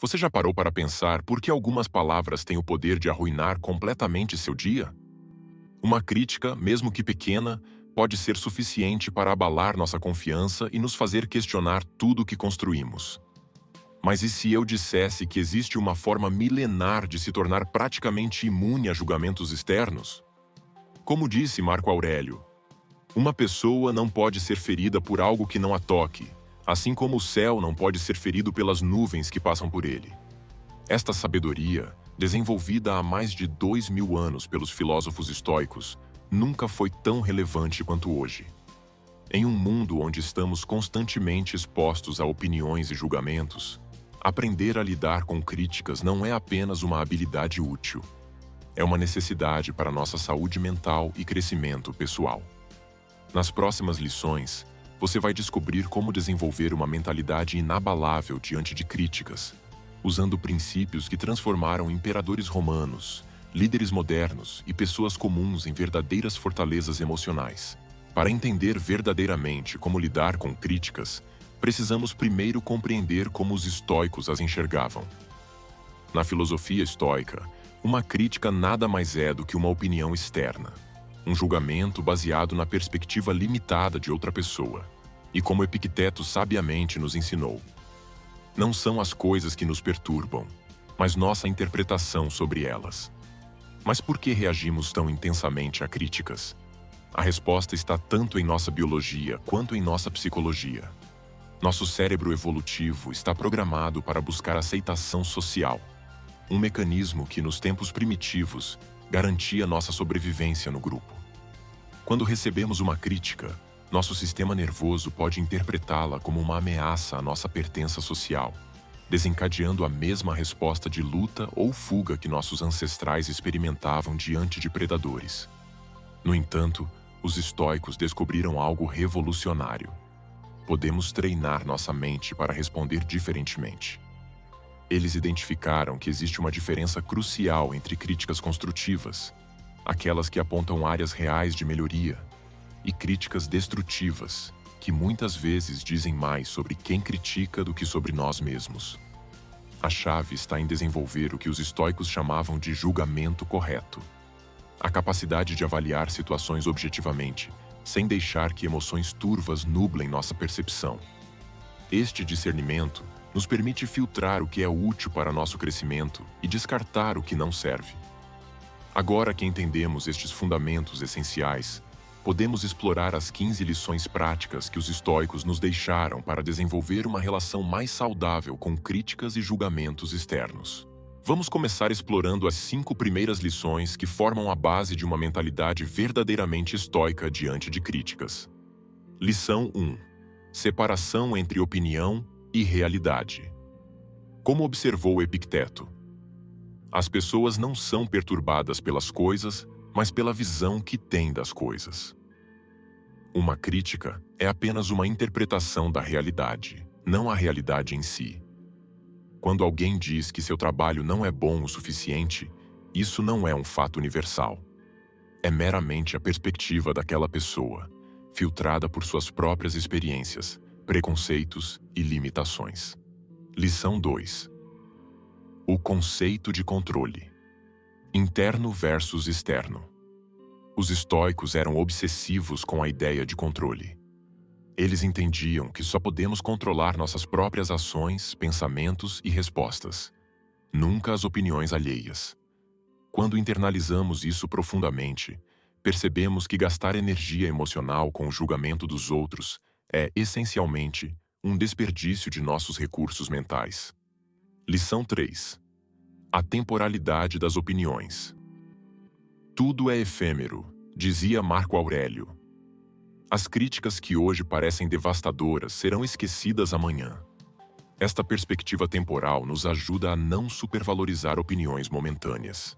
Você já parou para pensar por que algumas palavras têm o poder de arruinar completamente seu dia? Uma crítica, mesmo que pequena, pode ser suficiente para abalar nossa confiança e nos fazer questionar tudo o que construímos. Mas e se eu dissesse que existe uma forma milenar de se tornar praticamente imune a julgamentos externos? Como disse Marco Aurélio, uma pessoa não pode ser ferida por algo que não a toque, assim como o céu não pode ser ferido pelas nuvens que passam por ele. Esta sabedoria, desenvolvida há mais de 2000 anos pelos filósofos estoicos, nunca foi tão relevante quanto hoje. Em um mundo onde estamos constantemente expostos a opiniões e julgamentos, aprender a lidar com críticas não é apenas uma habilidade útil. É uma necessidade para nossa saúde mental e crescimento pessoal. Nas próximas lições, você vai descobrir como desenvolver uma mentalidade inabalável diante de críticas, usando princípios que transformaram imperadores romanos, líderes modernos e pessoas comuns em verdadeiras fortalezas emocionais. Para entender verdadeiramente como lidar com críticas, precisamos primeiro compreender como os estoicos as enxergavam. Na filosofia estoica, uma crítica nada mais é do que uma opinião externa, um julgamento baseado na perspectiva limitada de outra pessoa. E como Epicteto sabiamente nos ensinou, não são as coisas que nos perturbam, mas nossa interpretação sobre elas. Mas por que reagimos tão intensamente a críticas? A resposta está tanto em nossa biologia quanto em nossa psicologia. Nosso cérebro evolutivo está programado para buscar aceitação social, um mecanismo que, nos tempos primitivos, garantia nossa sobrevivência no grupo. Quando recebemos uma crítica, nosso sistema nervoso pode interpretá-la como uma ameaça à nossa pertença social, desencadeando a mesma resposta de luta ou fuga que nossos ancestrais experimentavam diante de predadores. No entanto, os estoicos descobriram algo revolucionário. Podemos treinar nossa mente para responder diferentemente. Eles identificaram que existe uma diferença crucial entre críticas construtivas, aquelas que apontam áreas reais de melhoria, e críticas destrutivas, que muitas vezes dizem mais sobre quem critica do que sobre nós mesmos. A chave está em desenvolver o que os estoicos chamavam de julgamento correto. A capacidade de avaliar situações objetivamente, sem deixar que emoções turvas nublem nossa percepção. Este discernimento nos permite filtrar o que é útil para nosso crescimento e descartar o que não serve. Agora que entendemos estes fundamentos essenciais, podemos explorar as 15 lições práticas que os estoicos nos deixaram para desenvolver uma relação mais saudável com críticas e julgamentos externos. Vamos começar explorando as 5 primeiras lições que formam a base de uma mentalidade verdadeiramente estoica diante de críticas. Lição 1. Separação entre opinião e realidade. Como observou Epicteto, as pessoas não são perturbadas pelas coisas, mas pela visão que têm das coisas. Uma crítica é apenas uma interpretação da realidade, não a realidade em si. Quando alguém diz que seu trabalho não é bom o suficiente, isso não é um fato universal. É meramente a perspectiva daquela pessoa, filtrada por suas próprias experiências, preconceitos e limitações. Lição 2. O conceito de controle. Interno versus externo. Os estoicos eram obsessivos com a ideia de controle. Eles entendiam que só podemos controlar nossas próprias ações, pensamentos e respostas, nunca as opiniões alheias. Quando internalizamos isso profundamente, percebemos que gastar energia emocional com o julgamento dos outros é, essencialmente, um desperdício de nossos recursos mentais. Lição 3. A temporalidade das opiniões. Tudo é efêmero, dizia Marco Aurélio. As críticas que hoje parecem devastadoras serão esquecidas amanhã. Esta perspectiva temporal nos ajuda a não supervalorizar opiniões momentâneas.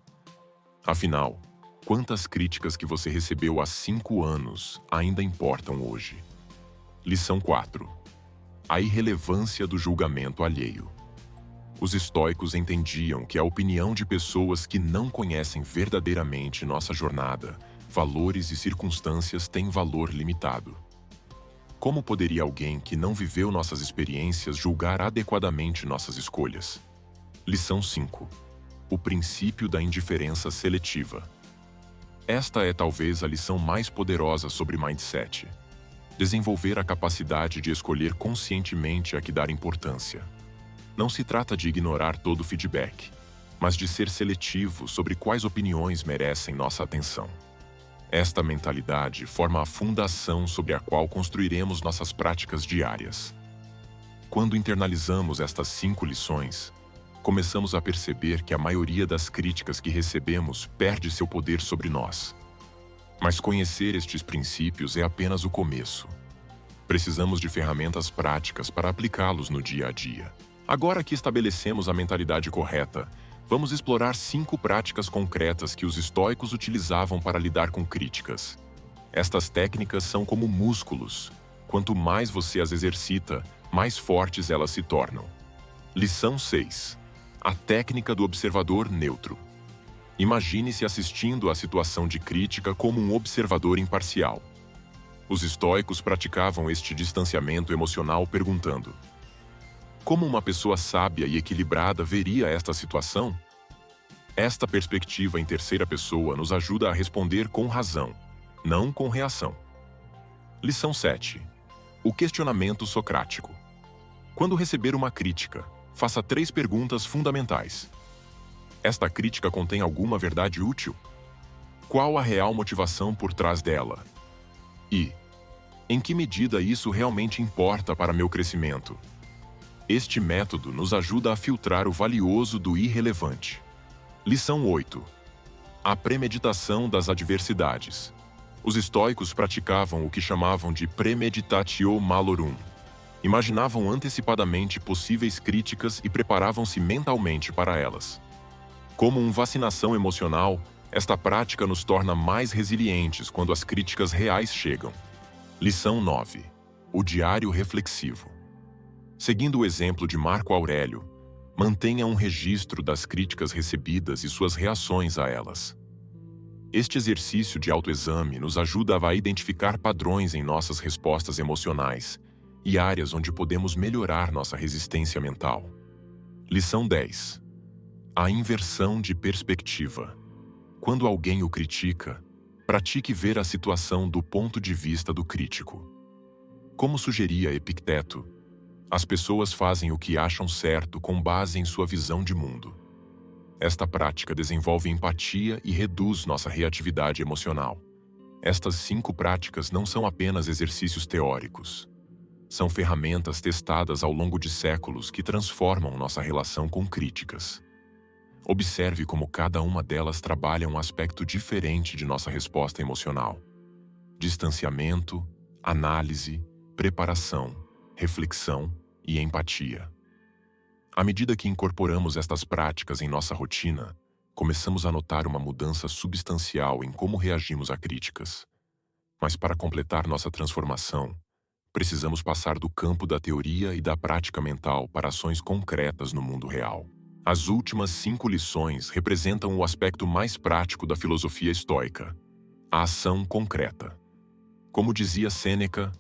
Afinal, quantas críticas que você recebeu há 5 anos ainda importam hoje? Lição 4. A irrelevância do julgamento alheio. Os estoicos entendiam que a opinião de pessoas que não conhecem verdadeiramente nossa jornada, valores e circunstâncias tem valor limitado. Como poderia alguém que não viveu nossas experiências julgar adequadamente nossas escolhas? Lição 5. O princípio da indiferença seletiva. Esta é talvez a lição mais poderosa sobre mindset. Desenvolver a capacidade de escolher conscientemente a que dar importância. Não se trata de ignorar todo o feedback, mas de ser seletivo sobre quais opiniões merecem nossa atenção. Esta mentalidade forma a fundação sobre a qual construiremos nossas práticas diárias. Quando internalizamos estas 5 lições, começamos a perceber que a maioria das críticas que recebemos perde seu poder sobre nós. Mas conhecer estes princípios é apenas o começo. Precisamos de ferramentas práticas para aplicá-los no dia a dia. Agora que estabelecemos a mentalidade correta, vamos explorar 5 práticas concretas que os estoicos utilizavam para lidar com críticas. Estas técnicas são como músculos. Quanto mais você as exercita, mais fortes elas se tornam. Lição 6. A técnica do observador neutro. Imagine-se assistindo à situação de crítica como um observador imparcial. Os estoicos praticavam este distanciamento emocional perguntando: como uma pessoa sábia e equilibrada veria esta situação? Esta perspectiva em terceira pessoa nos ajuda a responder com razão, não com reação. Lição 7. O questionamento socrático. Quando receber uma crítica, faça 3 perguntas fundamentais. Esta crítica contém alguma verdade útil? Qual a real motivação por trás dela? E, em que medida isso realmente importa para meu crescimento? Este método nos ajuda a filtrar o valioso do irrelevante. Lição 8. A premeditação das adversidades. Os estoicos praticavam o que chamavam de premeditatio malorum. Imaginavam antecipadamente possíveis críticas e preparavam-se mentalmente para elas. Como uma vacinação emocional, esta prática nos torna mais resilientes quando as críticas reais chegam. Lição 9. O diário reflexivo. Seguindo o exemplo de Marco Aurélio, mantenha um registro das críticas recebidas e suas reações a elas. Este exercício de autoexame nos ajuda a identificar padrões em nossas respostas emocionais e áreas onde podemos melhorar nossa resistência mental. Lição 10. A inversão de perspectiva. Quando alguém o critica, pratique ver a situação do ponto de vista do crítico. Como sugeria Epicteto, as pessoas fazem o que acham certo com base em sua visão de mundo. Esta prática desenvolve empatia e reduz nossa reatividade emocional. Estas 5 práticas não são apenas exercícios teóricos. São ferramentas testadas ao longo de séculos que transformam nossa relação com críticas. Observe como cada uma delas trabalha um aspecto diferente de nossa resposta emocional. Distanciamento, análise, preparação, reflexão e empatia. À medida que incorporamos estas práticas em nossa rotina, começamos a notar uma mudança substancial em como reagimos a críticas. Mas para completar nossa transformação, precisamos passar do campo da teoria e da prática mental para ações concretas no mundo real. As últimas 5 lições representam o aspecto mais prático da filosofia estoica: a ação concreta. Como dizia Sêneca,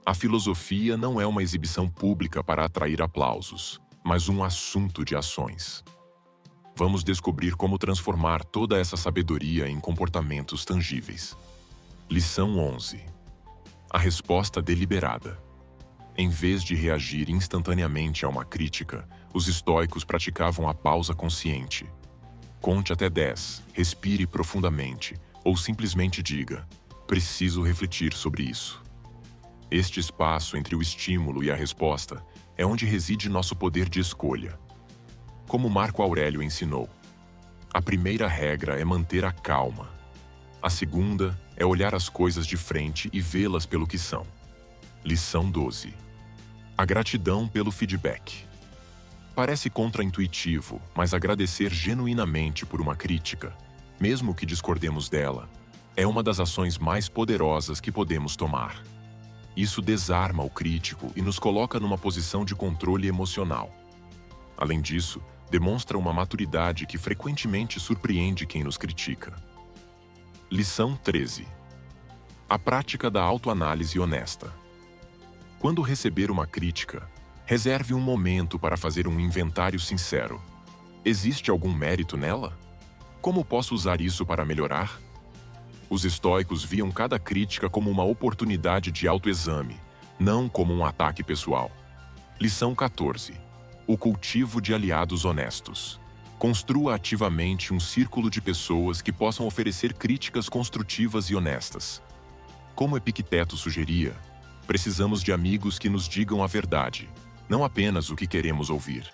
a filosofia não é uma exibição pública para atrair aplausos, mas um assunto de ações. Vamos descobrir como transformar toda essa sabedoria em comportamentos tangíveis. Lição 11. A resposta deliberada. Em vez de reagir instantaneamente a uma crítica, os estoicos praticavam a pausa consciente. Conte até 10, respire profundamente, ou simplesmente diga: preciso refletir sobre isso. Este espaço entre o estímulo e a resposta é onde reside nosso poder de escolha. Como Marco Aurélio ensinou, a primeira regra é manter a calma. A segunda é olhar as coisas de frente e vê-las pelo que são. Lição 12. A gratidão pelo feedback. Parece contraintuitivo, mas agradecer genuinamente por uma crítica, mesmo que discordemos dela, é uma das ações mais poderosas que podemos tomar. Isso desarma o crítico e nos coloca numa posição de controle emocional. Além disso, demonstra uma maturidade que frequentemente surpreende quem nos critica. Lição 13. A prática da autoanálise honesta. Quando receber uma crítica, reserve um momento para fazer um inventário sincero. Existe algum mérito nela? Como posso usar isso para melhorar? Os estoicos viam cada crítica como uma oportunidade de autoexame, não como um ataque pessoal. Lição 14. O cultivo de aliados honestos. Construa ativamente um círculo de pessoas que possam oferecer críticas construtivas e honestas. Como Epicteto sugeria, precisamos de amigos que nos digam a verdade, não apenas o que queremos ouvir.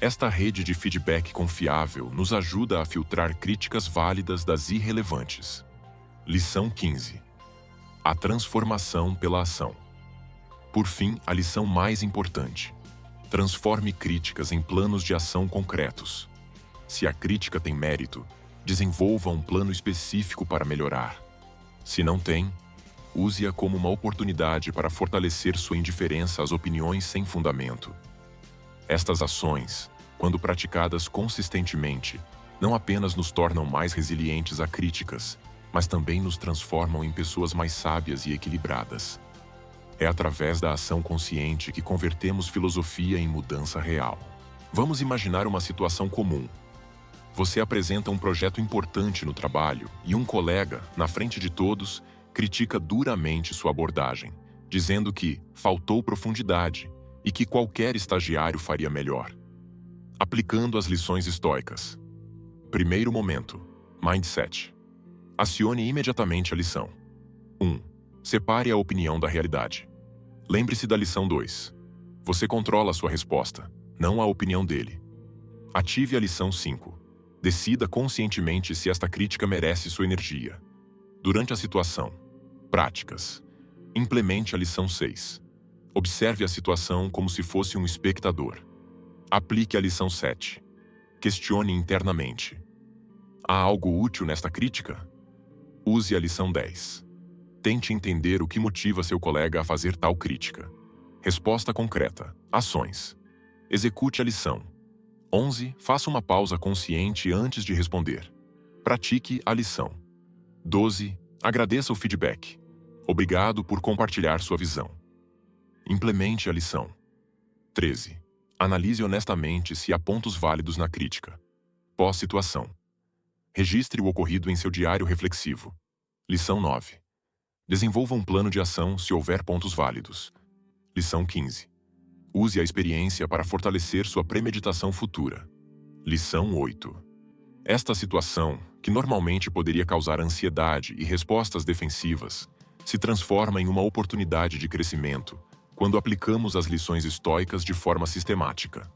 Esta rede de feedback confiável nos ajuda a filtrar críticas válidas das irrelevantes. Lição 15. A transformação pela ação. Por fim, a lição mais importante. Transforme críticas em planos de ação concretos. Se a crítica tem mérito, desenvolva um plano específico para melhorar. Se não tem, use-a como uma oportunidade para fortalecer sua indiferença às opiniões sem fundamento. Estas ações, quando praticadas consistentemente, não apenas nos tornam mais resilientes a críticas, mas também nos transformam em pessoas mais sábias e equilibradas. É através da ação consciente que convertemos filosofia em mudança real. Vamos imaginar uma situação comum. Você apresenta um projeto importante no trabalho e um colega, na frente de todos, critica duramente sua abordagem, dizendo que faltou profundidade e que qualquer estagiário faria melhor. Aplicando as lições estoicas. Primeiro momento. Mindset. Acione imediatamente a lição. 1. Separe a opinião da realidade. Lembre-se da lição 2. Você controla a sua resposta, não a opinião dele. Ative a lição 5. Decida conscientemente se esta crítica merece sua energia. Durante a situação. Práticas. Implemente a lição 6. Observe a situação como se fosse um espectador. Aplique a lição 7. Questione internamente. Há algo útil nesta crítica? Use a lição 10. Tente entender o que motiva seu colega a fazer tal crítica. Resposta concreta. Ações. Execute a lição. 11. Faça uma pausa consciente antes de responder. Pratique a lição. 12. Agradeça o feedback. Obrigado por compartilhar sua visão. Implemente a lição. 13. Analise honestamente se há pontos válidos na crítica. Pós-situação. Registre o ocorrido em seu diário reflexivo. Lição 9. Desenvolva um plano de ação se houver pontos válidos. Lição 15. Use a experiência para fortalecer sua premeditação futura. Lição 8. Esta situação, que normalmente poderia causar ansiedade e respostas defensivas, se transforma em uma oportunidade de crescimento quando aplicamos as lições estoicas de forma sistemática.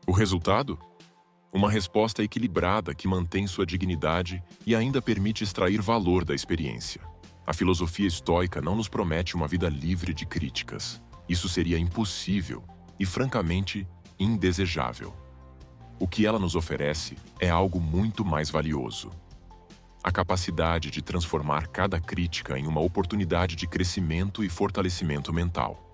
O resultado? Uma resposta equilibrada que mantém sua dignidade e ainda permite extrair valor da experiência. A filosofia estoica não nos promete uma vida livre de críticas. Isso seria impossível e, francamente, indesejável. O que ela nos oferece é algo muito mais valioso. A capacidade de transformar cada crítica em uma oportunidade de crescimento e fortalecimento mental.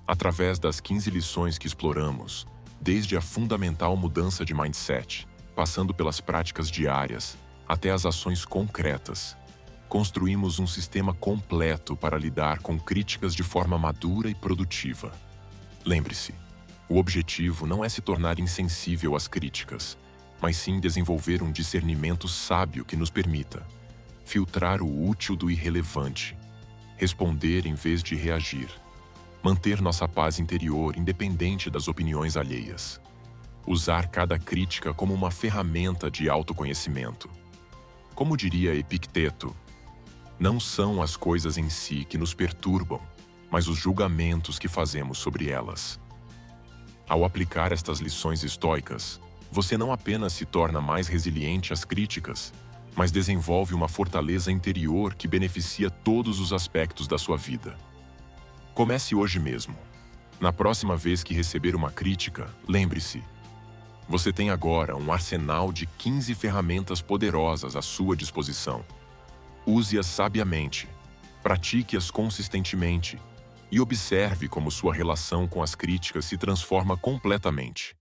Através das 15 lições que exploramos, desde a fundamental mudança de mindset, passando pelas práticas diárias, até as ações concretas, construímos um sistema completo para lidar com críticas de forma madura e produtiva. Lembre-se, o objetivo não é se tornar insensível às críticas, mas sim desenvolver um discernimento sábio que nos permita filtrar o útil do irrelevante, responder em vez de reagir, manter nossa paz interior independente das opiniões alheias, usar cada crítica como uma ferramenta de autoconhecimento. Como diria Epicteto, não são as coisas em si que nos perturbam, mas os julgamentos que fazemos sobre elas. Ao aplicar estas lições estoicas, você não apenas se torna mais resiliente às críticas, mas desenvolve uma fortaleza interior que beneficia todos os aspectos da sua vida. Comece hoje mesmo. Na próxima vez que receber uma crítica, lembre-se: você tem agora um arsenal de 15 ferramentas poderosas à sua disposição. Use-as sabiamente, pratique-as consistentemente e observe como sua relação com as críticas se transforma completamente.